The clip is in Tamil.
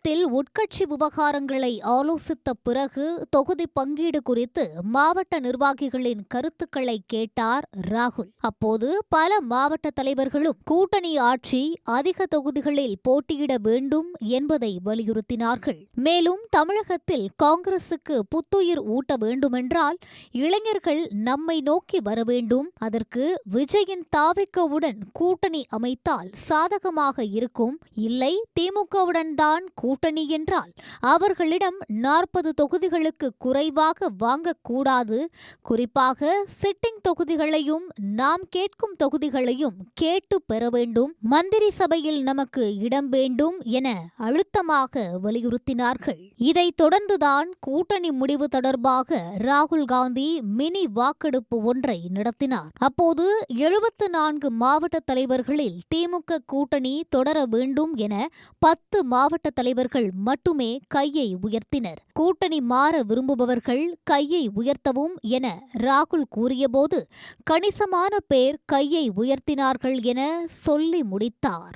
தமிழகத்தில் உட்கட்சி விவகாரங்களை ஆலோசித்த பிறகு தொகுதி பங்கீடு குறித்து மாவட்ட நிர்வாகிகளின் கருத்துக்களை கேட்டார் ராகுல். அப்போது பல மாவட்ட தலைவர்களும் கூட்டணி ஆட்சி அதிக தொகுதிகளில் போட்டியிட வேண்டும் என்பதை வலியுறுத்தினார்கள். மேலும் தமிழகத்தில் காங்கிரசுக்கு புத்துயிர் ஊட்ட வேண்டுமென்றால் இளைஞர்கள் நம்மை நோக்கி வர வேண்டும். அதற்கு விஜயின் தாவிக்கவுடன் கூட்டணி அமைத்தால் சாதகமாக இருக்கும். இல்லை திமுகவுடன் தான் கூட்டணி என்றால் அவர்களிடம் 40 தொகுதிகளுக்கு குறைவாக வாங்கக்கூடாது. குறிப்பாக சிட்டிங் தொகுதிகளையும் நாம் கேட்கும் தொகுதிகளையும் கேட்டு பெற வேண்டும். மந்திரி சபையில் நமக்கு இடம் வேண்டும் என அழுத்தமாக வலியுறுத்தினார்கள். இதைத் தொடர்ந்துதான் கூட்டணி முடிவு தொடர்பாக ராகுல் காந்தி மினி வாக்கெடுப்பு ஒன்றை நடத்தினார். அப்போது 74 மாவட்ட தலைவர்களில் திமுக கூட்டணி தொடர வேண்டும் என 10 மாவட்ட தலைவர்கள் மட்டுமே கையை உயர்த்தினர். கூட்டணி மாற விரும்புபவர்கள் கையை உயர்த்தவும் என ராகுல் கூறியபோது கணிசமான பேர் கையை உயர்த்தினார்கள் என சொல்லி முடித்தார்.